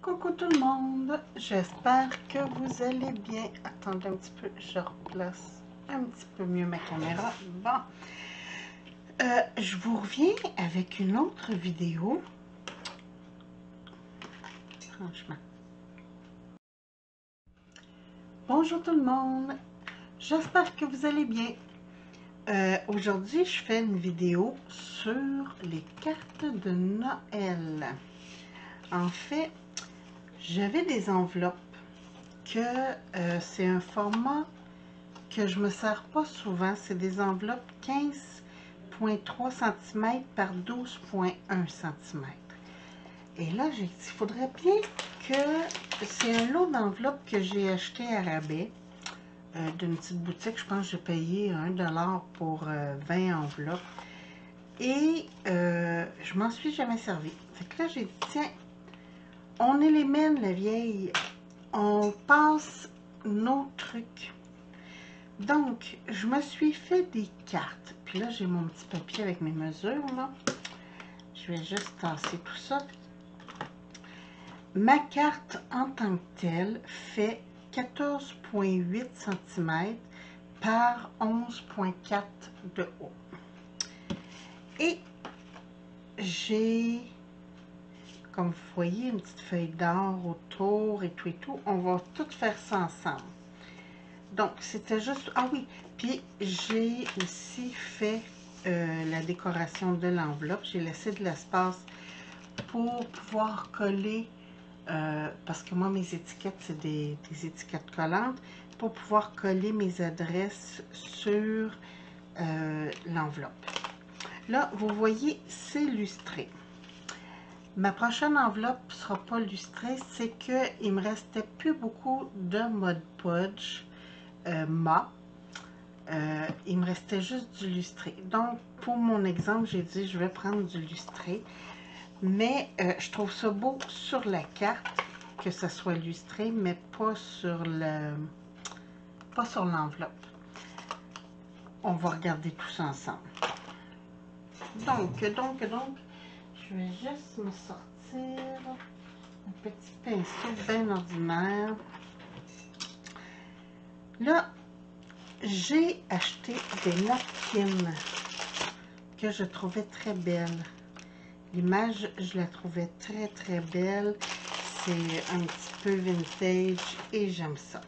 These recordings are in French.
Coucou tout le monde, j'espère que vous allez bien. Attendez un petit peu, je replace un petit peu mieux ma caméra. Bon, je vous reviens avec une autre vidéo. Franchement. Bonjour tout le monde, j'espère que vous allez bien. Aujourd'hui, je fais une vidéo sur les cartes de Noël. En fait, j'avais des enveloppes que c'est un format que je me sers pas souvent. C'est des enveloppes 15,3 cm par 12,1 cm. Et là, j'ai dit, il faudrait bien que... C'est un lot d'enveloppes que j'ai acheté à rabais d'une petite boutique. Je pense que j'ai payé 1 $ pour 20 enveloppes. Et je m'en suis jamais servi. Fait que là, j'ai dit, tiens, on élimine la vieille. On passe nos trucs. Donc, je me suis fait des cartes. Puis là, j'ai mon petit papier avec mes mesures, là. Je vais juste tasser tout ça. Ma carte, en tant que telle, fait 14,8 cm par 11,4 de haut. Et j'ai, comme vous voyez, une petite feuille d'or autour et tout et tout. On va tout faire ça ensemble. Donc, c'était juste... Ah oui, puis j'ai aussi fait la décoration de l'enveloppe. J'ai laissé de l'espace pour pouvoir coller, parce que moi, mes étiquettes, c'est des étiquettes collantes, pour pouvoir coller mes adresses sur l'enveloppe. Là, vous voyez, c'est lustré. Ma prochaine enveloppe ne sera pas lustrée, c'est qu'il me restait plus beaucoup de Mod Podge. Il me restait juste du lustré. Donc, pour mon exemple, j'ai dit je vais prendre du lustré. Mais je trouve ça beau sur la carte, que ça soit lustré, mais pas sur l'enveloppe. On va regarder tout ça ensemble. Donc, je vais juste me sortir un petit pinceau bien ordinaire. Là, j'ai acheté des napkins que je trouvais très belles. L'image, je la trouvais très très belle. C'est un petit peu vintage et j'aime ça.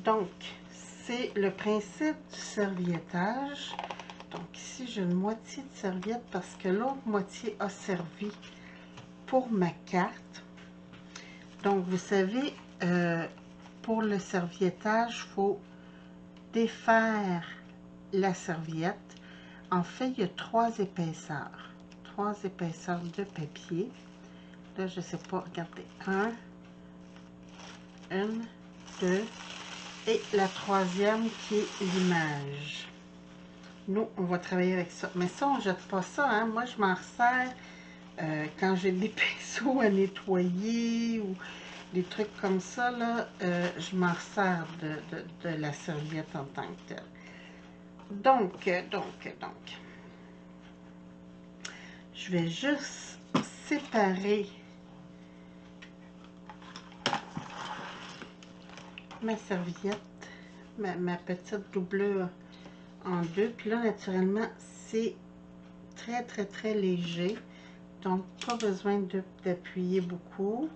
Donc, c'est le principe du serviettage. Donc ici, j'ai une moitié de serviette parce que l'autre moitié a servi pour ma carte. Donc, vous savez, pour le serviettage, il faut défaire la serviette. En fait, il y a 3 épaisseurs. 3 épaisseurs de papier. Là, je ne sais pas, regardez. 1, 2, et la troisième qui est l'image. Nous, on va travailler avec ça. Mais ça, on ne jette pas ça, hein. Moi, je m'en resserre quand j'ai des pinceaux à nettoyer ou des trucs comme ça, là. Je m'en resserre de la serviette en tant que telle. Donc, je vais juste séparer ma serviette, ma petite doublure en deux. Puis là, naturellement, c'est très, très, très léger. Donc, pas besoin d'appuyer beaucoup.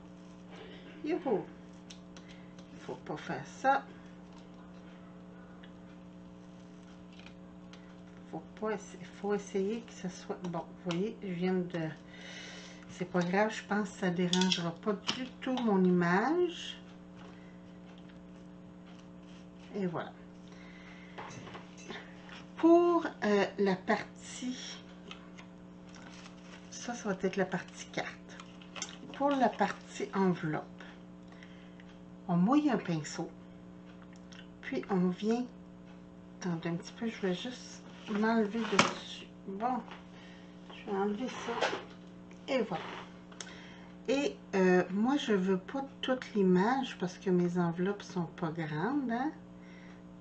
Youhou! Il ne faut pas faire ça. Il faut essayer que ce soit... Bon, vous voyez, je viens de... C'est pas grave, je pense que ça ne dérangera pas du tout mon image. Et voilà. Pour la partie... Ça va être la partie carte. Pour la partie enveloppe, on mouille un pinceau. Puis on vient... Attendez un petit peu, je vais juste m'enlever dessus. Bon, je vais enlever ça. Et voilà. Et moi, je veux pas toute l'image parce que mes enveloppes sont pas grandes, hein?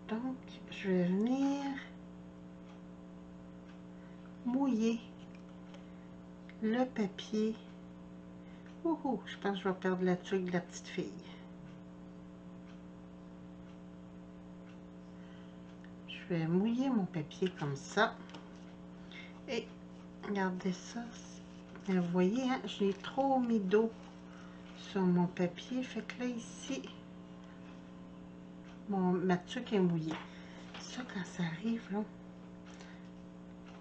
Donc, je vais venir mouiller le papier Ouhou, je pense que je vais perdre la tuque de la petite fille. Je vais mouiller mon papier comme ça. Et regardez ça. Vous voyez, hein, j'ai trop mis d'eau sur mon papier. Fait que là, ici, ma tuque est mouillée. Ça, quand ça arrive, là,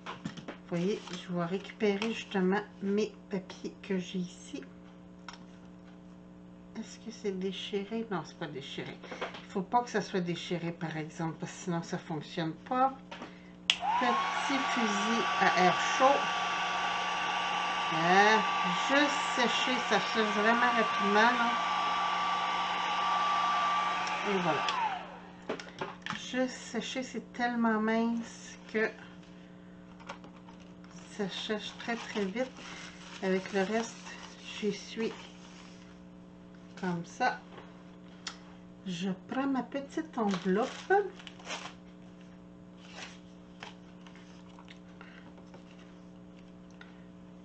vous voyez, je vais récupérer justement mes papiers que j'ai ici. Est-ce que c'est déchiré? Non, c'est pas déchiré. Il ne faut pas que ça soit déchiré, par exemple, parce que sinon ça ne fonctionne pas. Petit fusil à air chaud. Juste sécher, ça sèche vraiment rapidement, là. Et voilà. Juste sécher, c'est tellement mince que ça sèche très très vite. Avec le reste, j'essuie comme ça. Je prends ma petite enveloppe.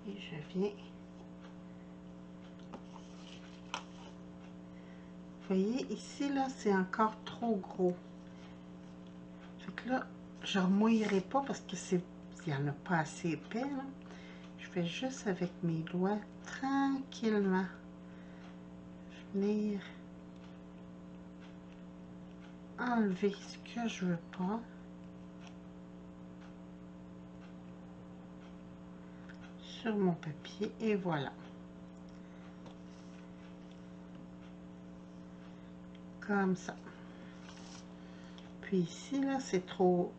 Et je viens. Vous voyez, ici, là, c'est encore trop gros. Fait que là, je ne remouillerai pas parce que il n'y en a pas assez épais, là. Je fais juste avec mes doigts, tranquillement, venir enlever ce que je veux pas. Sur mon papier, et voilà. Comme ça. Puis ici, là, c'est trop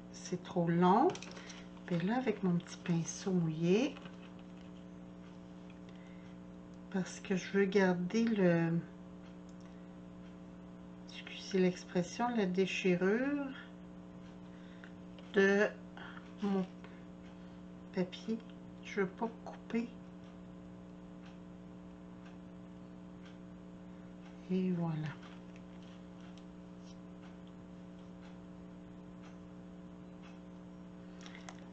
long. Puis là, avec mon petit pinceau mouillé, parce que je veux garder excusez l'expression, la déchirure de mon papier. Je veux pas couper. Et voilà.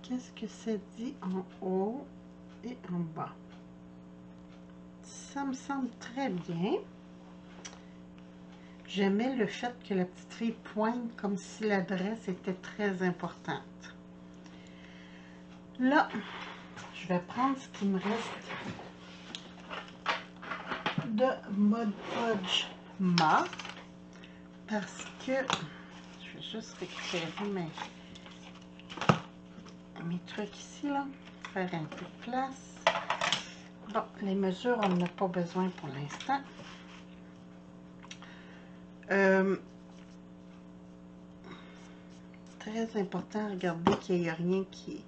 Qu'est-ce que ça dit en haut et en bas? Ça me semble très bien. J'aimais le fait que la petite fille pointe comme si l'adresse était très importante. Là, je vais prendre ce qui me reste de Mod Podge mat parce que je vais juste récupérer mes trucs ici, là, faire un peu de place. Bon, les mesures, on n'a pas besoin pour l'instant. Très important, regardez qu'il n'y a rien qui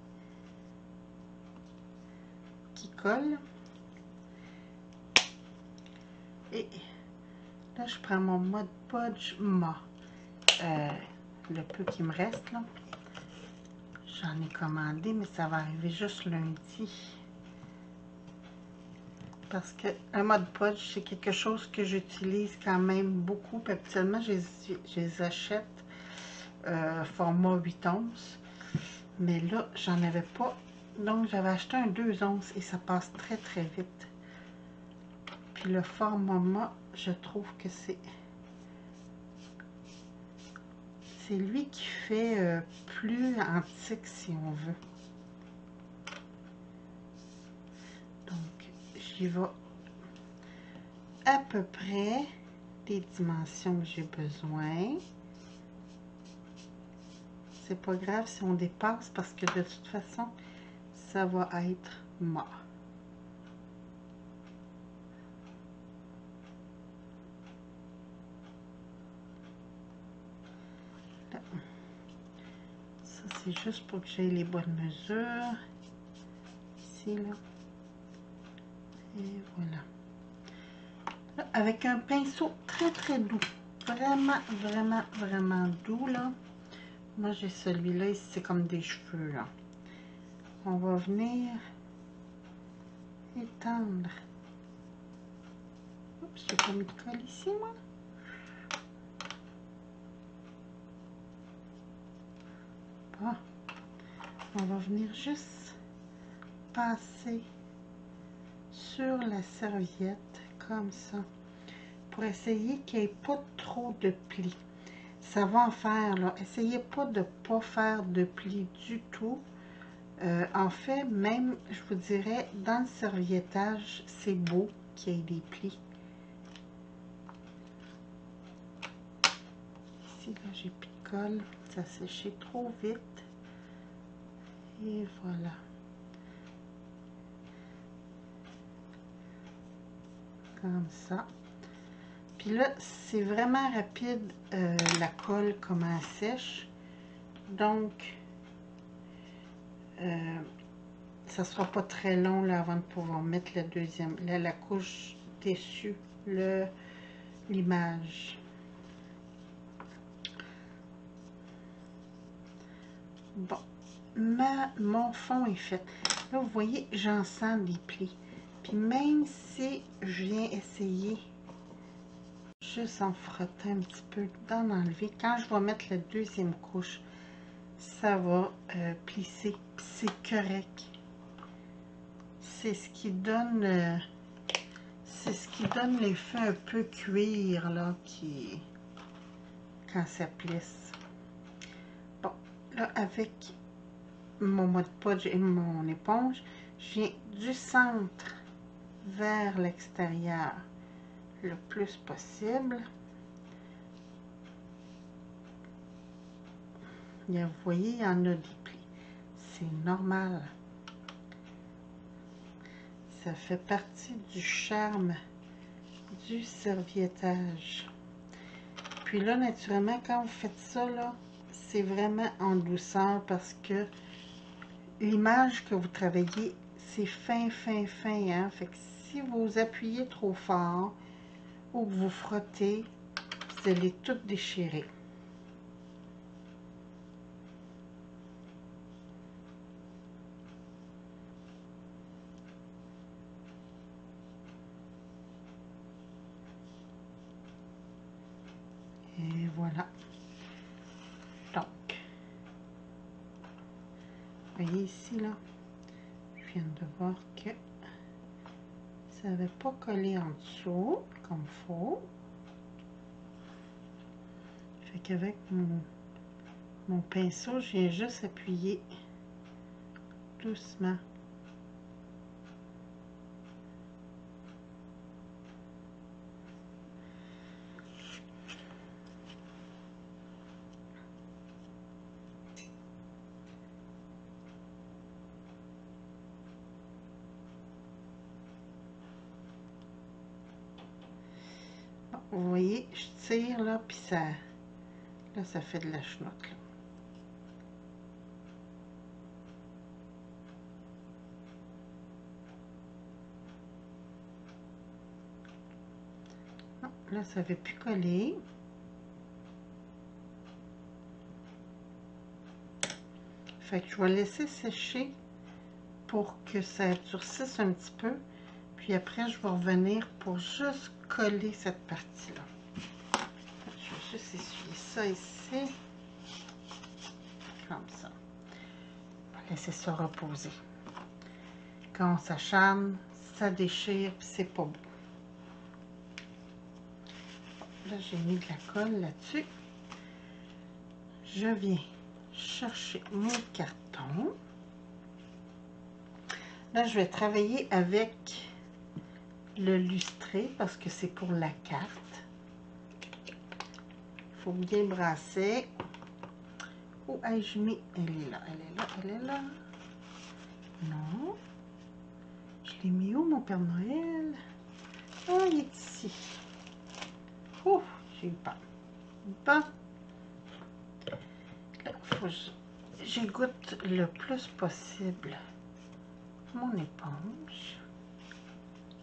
colle. Et là, je prends mon Mod Podge mat. Le peu qui me reste, là. J'en ai commandé, mais ça va arriver juste lundi. Parce que un Mod Podge, c'est quelque chose que j'utilise quand même beaucoup. Puis habituellement, je les achète format 8 onces. Mais là, j'en avais pas. Donc, j'avais acheté un 2 onces et ça passe très, très vite. Puis le format mat, je trouve que c'est lui qui fait plus antique, si on veut. Donc, j'y vais à peu près des dimensions que j'ai besoin. C'est pas grave si on dépasse parce que de toute façon, ça va être mat. Là. Ça, c'est juste pour que j'aie les bonnes mesures. Ici, là. Et voilà. Là, avec un pinceau très, très doux. Vraiment, vraiment, vraiment doux, là. Moi, j'ai celui-là, ici, c'est comme des cheveux, là. On va venir étendre. Oups, j'ai pas mis de colle ici, moi. Bon. On va venir juste passer sur la serviette comme ça, pour essayer qu'il n'y ait pas trop de plis. Ça va en faire, là. Essayez pas de ne pas faire de plis du tout. En fait, même, je vous dirais, dans le serviettage, c'est beau qu'il y ait des plis. Ici, là, j'ai plus de colle. Ça séchait trop vite. Et voilà. Comme ça. Puis là, c'est vraiment rapide, la colle, comment elle sèche. Donc, ça sera pas très long là, avant de pouvoir mettre la deuxième, la couche dessus l'image. Bon, mon fond est fait. Là, vous voyez, j'en sens des plis. Puis même si je viens essayer juste en frottant un petit peu, d'en enlever, quand je vais mettre la deuxième couche, ça va plisser. C'est correct. C'est ce qui donne l'effet un peu cuir là, quand ça plisse. Bon, là avec mon mode podge et mon éponge, je viens du centre vers l'extérieur le plus possible. Et vous voyez, il y en a des plis. C'est normal. Ça fait partie du charme du serviettage. Puis là, naturellement, quand vous faites ça, là, c'est vraiment en douceur parce que l'image que vous travaillez, c'est fin, fin, fin. Hein? Fait que si vous appuyez trop fort ou que vous frottez, vous allez tout déchirer. Et voilà. Donc, vous voyez ici, là, je viens de voir que ça n'avait pas collé en dessous, comme il faut. Fait qu'avec mon pinceau, je viens juste appuyer doucement. Vous voyez, je tire là, puis là, ça fait de la chenoute, là. Non, là, ça ne veut plus coller. Fait que je vais laisser sécher pour que ça durcisse un petit peu. Puis après, je vais revenir pour juste coller cette partie-là. Je vais juste essuyer ça ici. Comme ça. On va laisser ça reposer. Quand on s'acharne, ça déchire, puis c'est pas beau. Là, j'ai mis de la colle là-dessus. Je viens chercher mon carton. Là, je vais travailler avec le lustré parce que c'est pour la carte. Il faut bien brasser. Où ai-je mis? Elle est là, elle est là, elle est là. Non. Je l'ai mis où, mon Père Noël? Oh, il est ici. Ouf, j'ai eu peur. Bon. Là, faut que j'égoutte le plus possible mon éponge.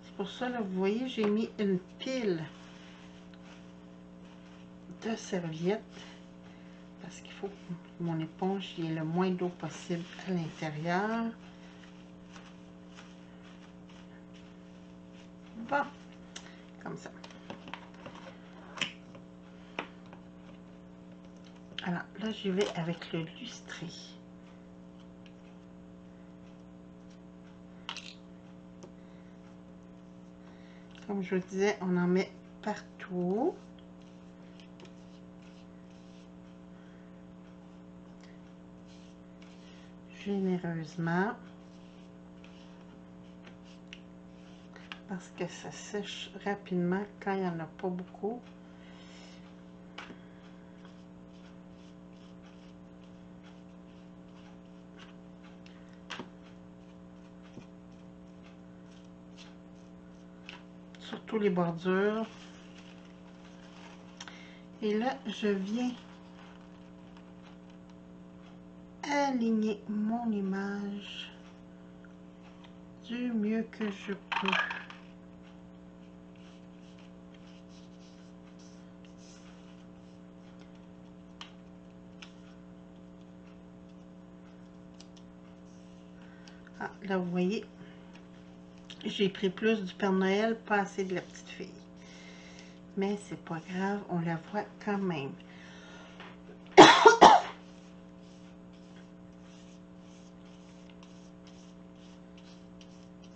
C'est pour ça, là, vous voyez, j'ai mis une pile de serviettes parce qu'il faut que mon éponge ait le moins d'eau possible à l'intérieur. Bon, comme ça. Alors là, je vais avec le lustré. Comme Comme je vous disais, on en met partout. Généreusement. Parce que ça sèche rapidement quand il n'y en a pas beaucoup. Surtout les bordures. Et là, je viens aligner mon image du mieux que je peux. Ah, là, vous voyez, j'ai pris plus du Père Noël, pas assez de la petite fille. Mais c'est pas grave, on la voit quand même.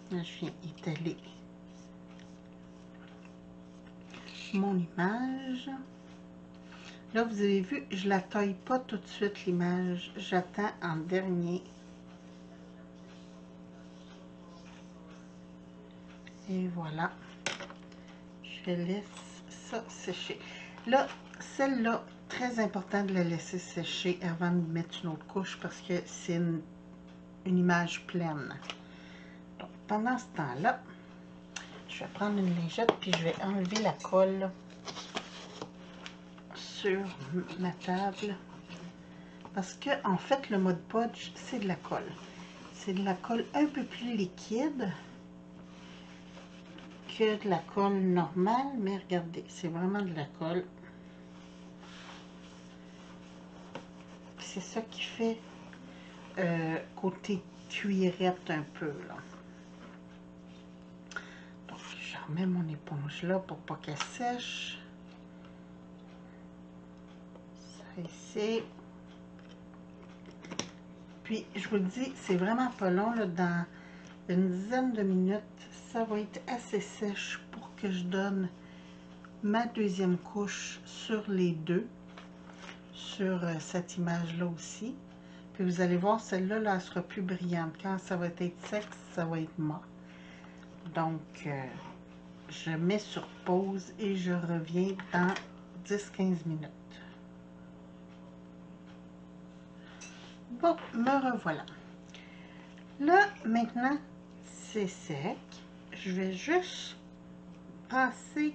Là, je viens étaler mon image. Là, vous avez vu, je la taille pas tout de suite, l'image. J'attends en dernier. Et voilà. Je laisse ça sécher. Là, celle-là, très important de la laisser sécher avant de mettre une autre couche parce que c'est une image pleine. Donc, pendant ce temps-là, je vais prendre une lingette puis je vais enlever la colle sur ma table. Parce que, en fait, le Mod Podge, c'est de la colle. C'est de la colle un peu plus liquide que de la colle normale, mais regardez, c'est vraiment de la colle. C'est ça qui fait côté cuirette un peu, là. Donc, je remets mon éponge là pour pas qu'elle sèche. Ça ici. Puis, je vous le dis, c'est vraiment pas long, là, dans une dizaine de minutes, ça va être assez sèche pour que je donne ma deuxième couche sur les deux, sur cette image-là aussi. Puis vous allez voir, celle-là, là, elle sera plus brillante. Quand ça va être sec, ça va être mort. Donc, je mets sur pause et je reviens dans 10-15 minutes. Bon, me revoilà. Là, maintenant, c'est sec. Je vais juste passer...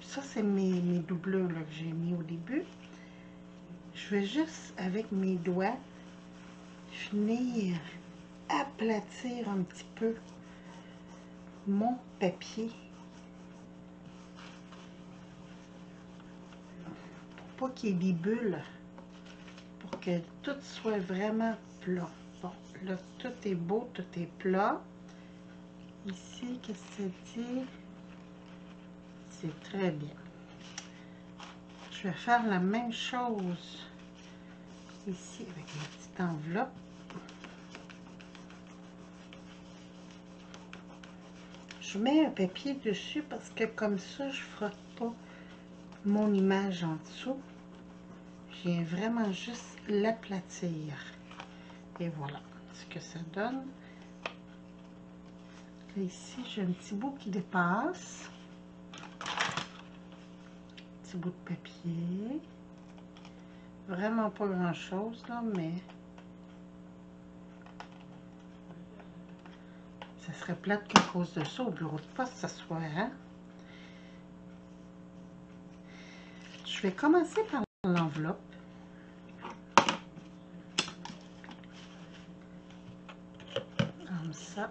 ça, c'est mes doublures là, que j'ai mis au début. Je vais juste, avec mes doigts, finir aplatir un petit peu mon papier pour pas qu'il y ait des bulles, pour que tout soit vraiment plat. Bon, là, tout est beau, tout est plat. Ici, qu'est-ce que ça dit? C'est très bien. Je vais faire la même chose ici avec ma petite enveloppe. Je mets un papier dessus parce que comme ça, je frotte pas mon image en dessous. Je viens vraiment juste l'aplatir. Et voilà ce que ça donne. Là, ici, j'ai un petit bout qui dépasse. Petit bout de papier. Vraiment pas grand chose là, mais ça serait plate qu'à cause de ça au bureau de poste, ça soit, hein? Je vais commencer par l'enveloppe. Comme ça.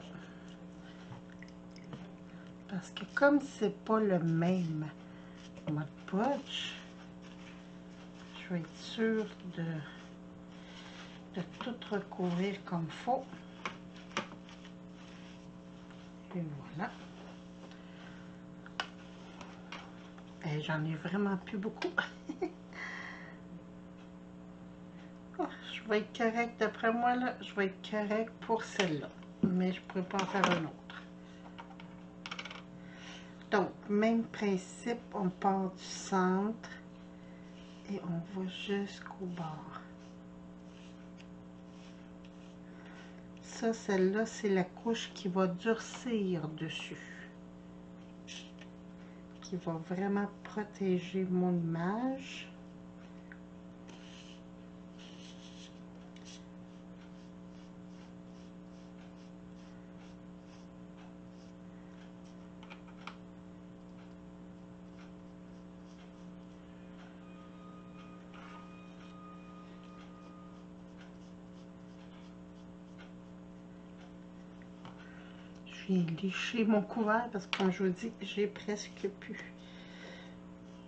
Parce que comme c'est pas le même Mod Podge, je vais être sûre de tout recouvrir comme il faut. Et voilà. Et j'en ai vraiment plus beaucoup. Oh, je vais être correct d'après moi là. Je vais être correct pour celle-là. Mais je ne pourrais pas en faire une autre. Donc, même principe, on part du centre et on va jusqu'au bord. Ça, celle-là, c'est la couche qui va durcir dessus, qui va vraiment protéger mon image. Je viens lécher mon couvert parce que, comme je vous dis, j'ai presque plus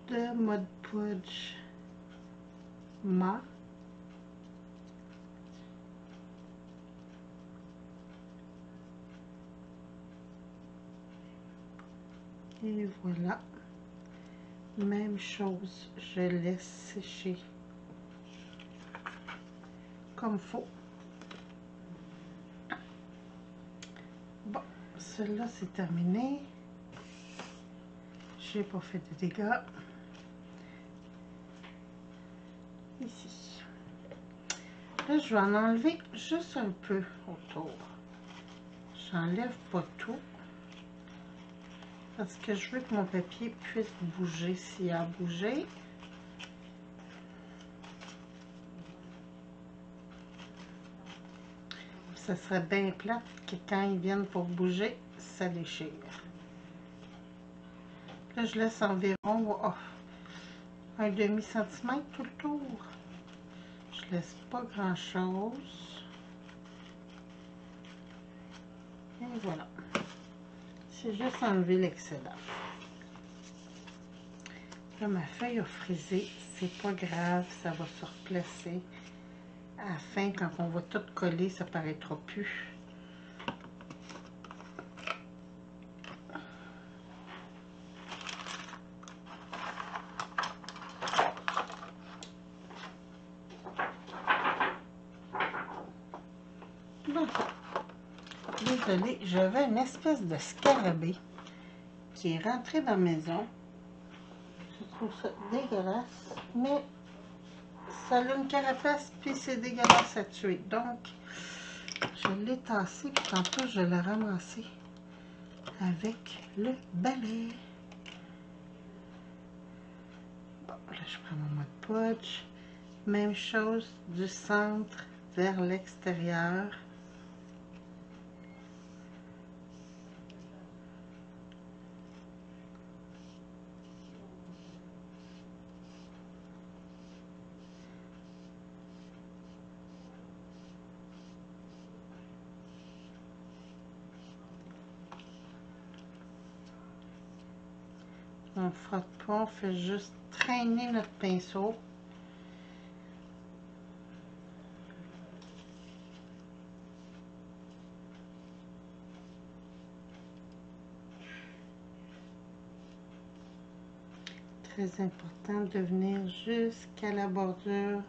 de Mod Podge mat. Et voilà. Même chose, je laisse sécher comme faut. Bon, celle-là c'est terminé. J'ai pas fait de dégâts. Ici. Là, je vais en enlever juste un peu autour. J'enlève pas tout. Parce que je veux que mon papier puisse bouger s'il y a à bouger. Ça serait bien plate que quand ils viennent pour bouger, ça déchire. Là, je laisse environ un demi-centimètre tout le tour. Je laisse pas grand-chose. Et voilà. C'est juste enlever l'excédent. Là, ma feuille a frisé. C'est pas grave, ça va se replacer. À la fin, quand on va tout coller, ça paraîtra plus. Bon. Désolée, j'avais une espèce de scarabée qui est rentré dans la maison. Je trouve ça dégueulasse, mais ça a une carapace, puis c'est dégueulasse à tuer. Donc, je l'ai tassé, puis tantôt je l'ai ramassé avec le balai. Bon, là, je prends mon Mod Podge. Même chose du centre vers l'extérieur. On frotte pas, on fait juste traîner notre pinceau. Très important de venir jusqu'à la bordure.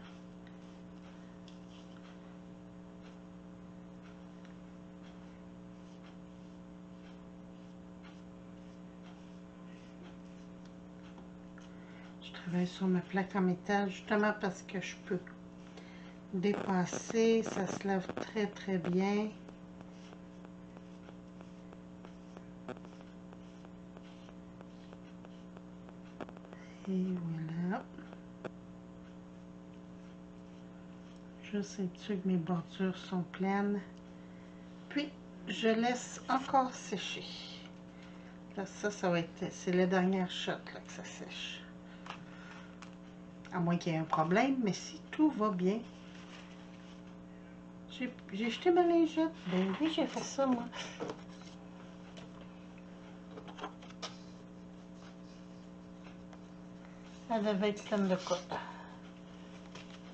Je travaille sur ma plaque en métal justement parce que je peux dépasser, ça se lave très très bien. Et voilà. Juste être sûr que mes bordures sont pleines. Puis, je laisse encore sécher. Là, ça va être... C'est la dernière shot là, que ça sèche. À moins qu'il y ait un problème, mais si tout va bien... J'ai jeté ma lingette. Ben oui, j'ai fait ça, moi. Elle devait être pleine de colle.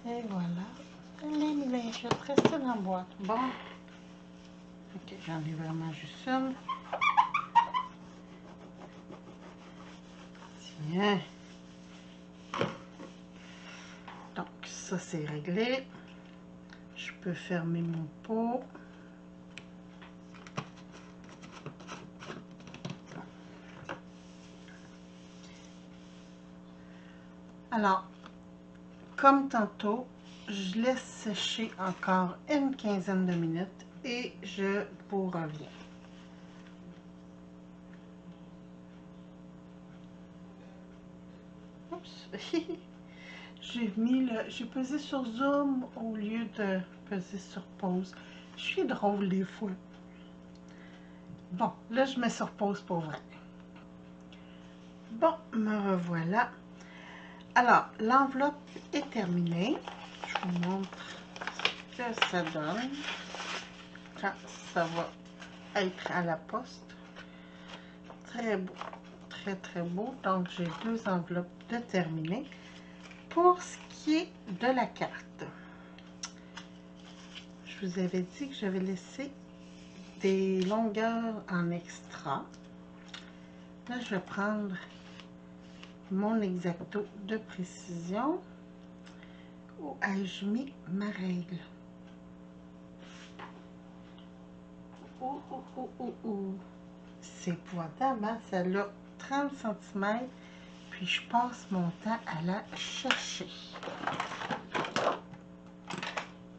Et voilà. Les lingettes restent dans la boîte. Bon. Ok, j'en ai vraiment juste une. Tiens. Donc, ça, c'est réglé. Je peux fermer mon pot. Alors, comme tantôt, je laisse sécher encore une quinzaine de minutes et je vous reviens. Oups. J'ai pesé sur Zoom au lieu de peser sur pause. Je suis drôle des fois. Bon, là, je mets sur pause pour vrai. Bon, me revoilà. Alors, l'enveloppe est terminée. Je vous montre ce que ça donne quand ça va être à la poste. Très beau, très très beau. Donc, j'ai 2 enveloppes de terminées. Pour ce qui est de la carte, je vous avais dit que j'avais laissé des longueurs en extra. Là, je vais prendre mon X-Acto de précision. Où ai-je mis ma règle? C'est épouvantable, hein? Ça a 30 cm, puis je passe mon temps à la chercher.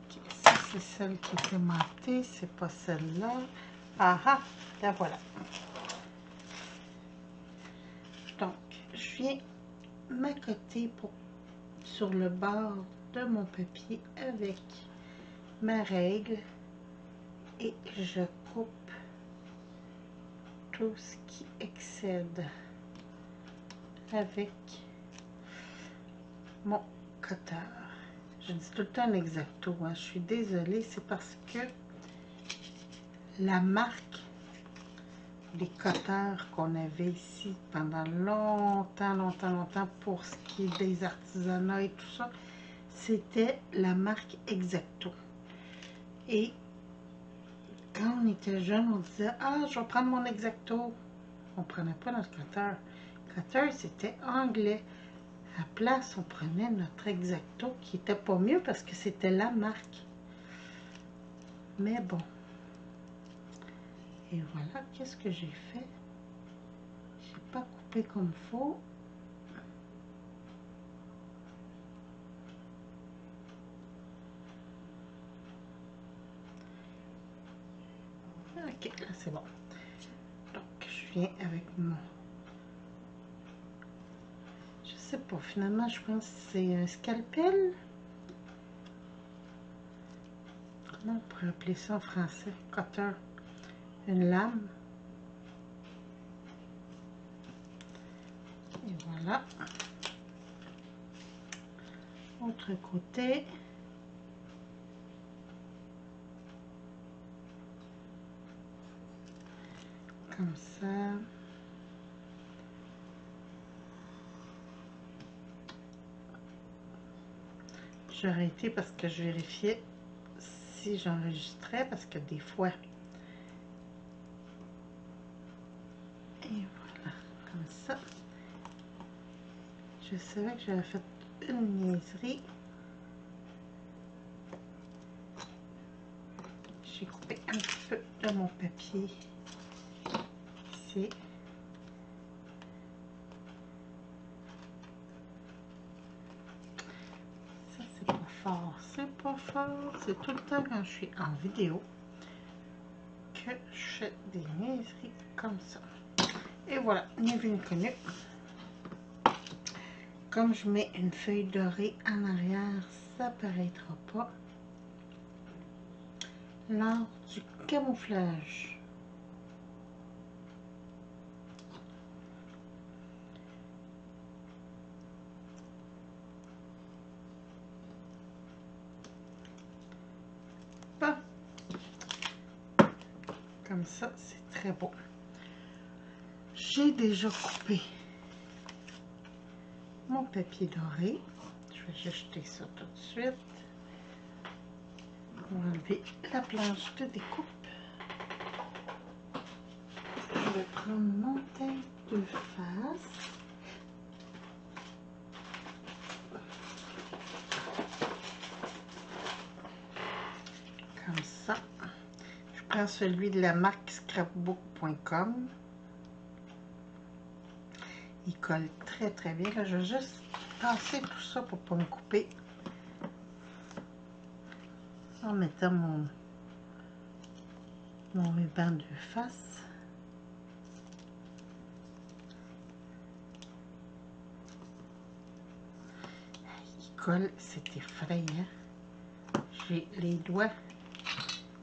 Okay, ça, c'est celle qui est aimantée, c'est pas celle-là. Ah ah, la voilà. Donc, je viens m'accoter sur le bord de mon papier avec ma règle et je coupe tout ce qui excède avec mon cutter. Je dis tout le temps un X-Acto, hein. Je suis désolée, c'est parce que la marque des cutters qu'on avait ici pendant longtemps pour ce qui est des artisanats et tout ça, c'était la marque X-Acto. Et quand on était jeune, on disait « Ah, je vais prendre mon X-Acto ». On ne prenait pas notre cutter. Cutter, c'était anglais. À la place, on prenait notre X-Acto qui n'était pas mieux parce que c'était la marque. Mais bon. Et voilà, qu'est-ce que j'ai fait? J'ai pas coupé comme il faut. Ok, là c'est bon. Donc, je viens avec mon... Je sais pas, finalement, je pense que c'est un scalpel. Comment on pourrait appeler ça en français? Cutter. Une lame. Et voilà. Autre côté. Comme ça. J'ai arrêté parce que je vérifiais si j'enregistrais, parce que des fois... Et voilà, comme ça. Je savais que j'avais fait une niaiserie. J'ai coupé un petit peu de mon papier ici. Ça, c'est pas fort. C'est pas fort. C'est tout le temps quand je suis en vidéo que je fais des niaiseries comme ça. Et voilà, ni vu ni connu. Comme je mets une feuille dorée en arrière, ça paraîtra pas. L'art du camouflage. Bon. Comme ça, c'est très beau. J'ai déjà coupé mon papier doré. Je vais juste jeter ça tout de suite. On va enlever la planche de découpe. Je vais prendre mon tête de face. Comme ça. Je prends celui de la marque scrapbook.com. Il colle très très bien. Là, je vais juste tasser tout ça pour ne pas me couper. En mettant mon ruban de face. Il colle, c'est effrayant. J'ai les doigts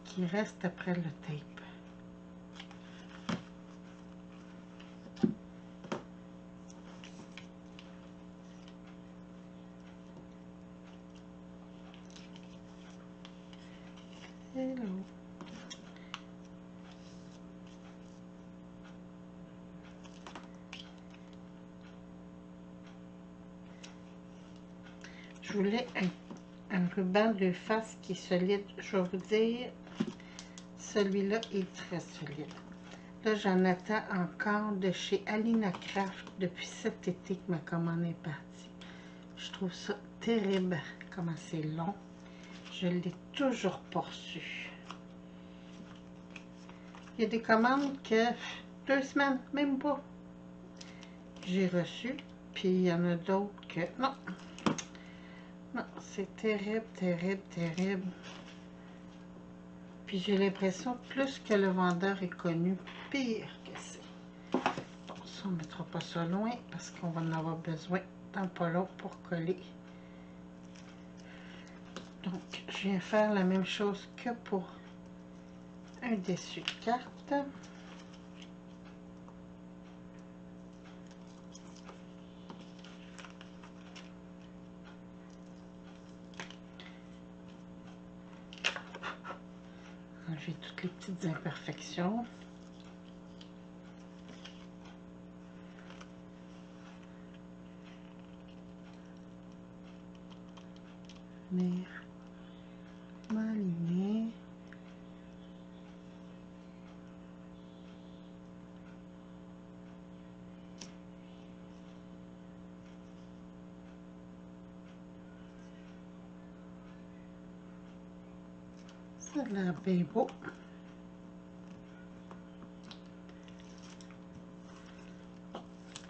qui restent après le tape. Hello. Je voulais un ruban de face qui est solide. Je vais vous dire, celui-là est très solide. Là, j'en attends encore de chez Alina Craft depuis cet été que ma commande est partie. Je trouve ça terrible, comment c'est long. Je ne l'ai toujours pas reçu. Il y a des commandes que 2 semaines, même pas, j'ai reçu. Puis il y en a d'autres que non. Non, c'est terrible, terrible, terrible. Puis j'ai l'impression, plus que le vendeur est connu, pire que c'est. Bon, ça, on ne mettra pas ça loin parce qu'on va en avoir besoin dans pas long pour coller. Donc, je viens faire la même chose que pour un dessus de carte. Enlever toutes les petites imperfections. Venir m'aligner. Ça a l'air bien beau.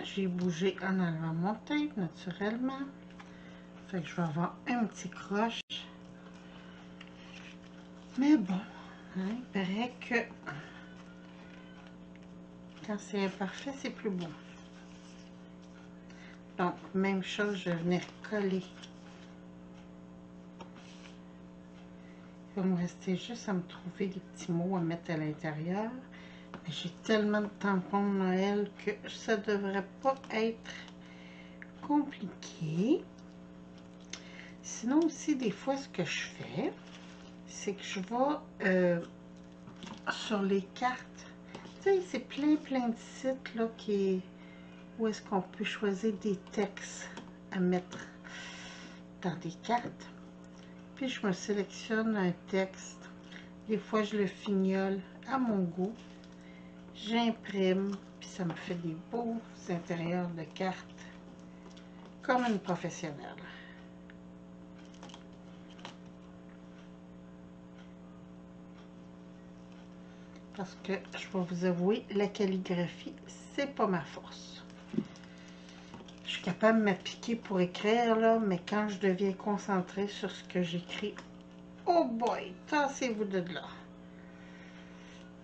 J'ai bougé en enlevant mon tape naturellement. Fait que je vais avoir un petit croche. Mais bon, hein, il paraît que quand c'est imparfait, c'est plus beau. Donc, même chose, je vais venir coller. Il va me rester juste à me trouver des petits mots à mettre à l'intérieur. Mais j'ai tellement de tampons de Noël que ça devrait pas être compliqué. Sinon aussi, des fois, ce que je fais, c'est que je vais sur les cartes. Tu sais, c'est plein de sites là, où est-ce qu'on peut choisir des textes à mettre dans des cartes. Puis je me sélectionne un texte. Des fois, je le fignole à mon goût. J'imprime, puis ça me fait des beaux intérieurs de cartes comme une professionnelle. Parce que je vais vous avouer, la calligraphie, c'est pas ma force. Je suis capable de m'appliquer pour écrire, là, mais quand je deviens concentrée sur ce que j'écris, oh boy, tassez-vous de là.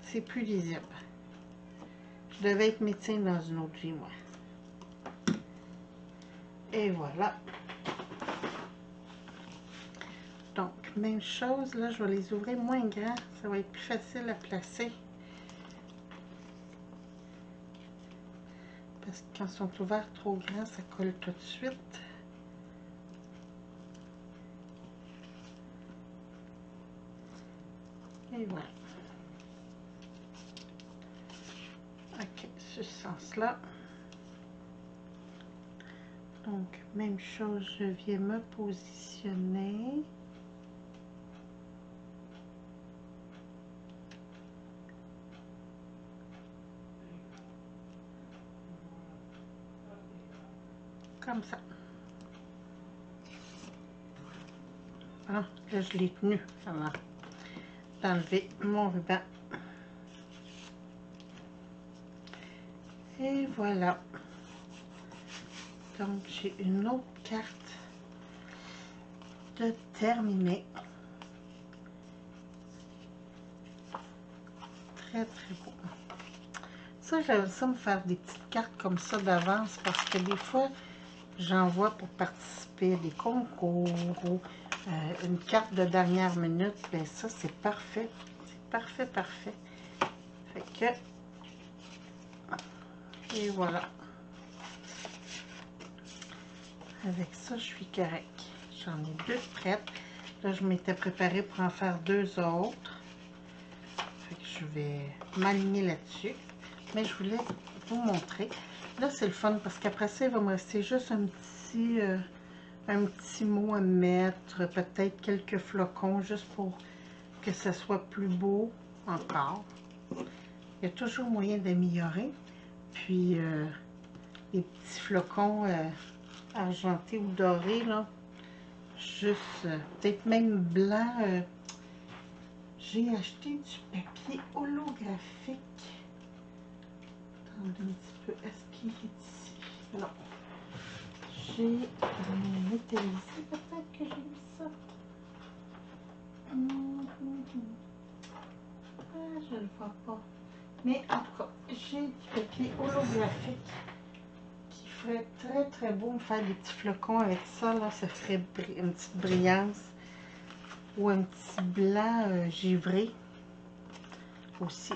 C'est plus lisible. Je devais être médecin dans une autre vie, moi. Et voilà. Donc, même chose, là, je vais les ouvrir moins grands. Ça va être plus facile à placer. Parce que quand ils sont ouverts trop grands, ça colle tout de suite. Et voilà. Ok, ce sens-là. Donc, même chose, je viens me positionner. Comme ça. Ah, là, je l'ai tenu avant d'enlever mon ruban. Et voilà. Donc, j'ai une autre carte de terminer. Très, très beau. Ça, j'aime ça me faire des petites cartes comme ça d'avance parce que des fois, j'envoie pour participer à des concours ou une carte de dernière minute. Bien, ça, c'est parfait. C'est parfait, parfait. Fait que... Et voilà. Avec ça, je suis correct. J'en ai 2 prêtes. Là, je m'étais préparée pour en faire 2 autres. Fait que je vais m'aligner là-dessus. Mais je voulais vous montrer. Là, c'est le fun parce qu'après ça, il va me rester juste un petit mot à mettre. Peut-être quelques flocons juste pour que ça soit plus beau encore. Il y a toujours moyen d'améliorer. Puis, les petits flocons argentés ou dorés, là. Juste, peut-être même blanc. J'ai acheté du papier holographique. Attendez un petit peu. Est-ce qu'il est ici? Non. J'ai métallisé. Peut-être que j'ai mis ça. Ah, je ne le vois pas. Mais en tout cas, j'ai du papier holographique qui ferait très très beau me faire des petits flocons avec ça. Là, ça ferait une petite brillance. Ou un petit blanc givré aussi.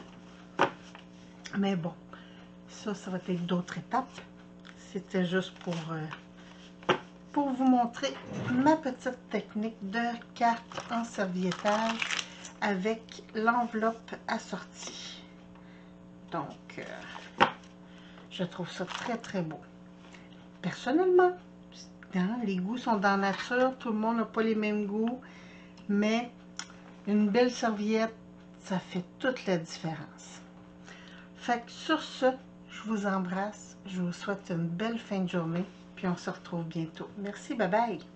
Mais bon, ça va être d'autres étapes. C'était juste pour vous montrer ma petite technique de carte en serviettage avec l'enveloppe assortie. Donc, je trouve ça très très beau. Personnellement, hein, les goûts sont dans la nature, tout le monde n'a pas les mêmes goûts, mais une belle serviette, ça fait toute la différence. Fait que sur ce, je vous embrasse, je vous souhaite une belle fin de journée, puis on se retrouve bientôt. Merci, bye bye!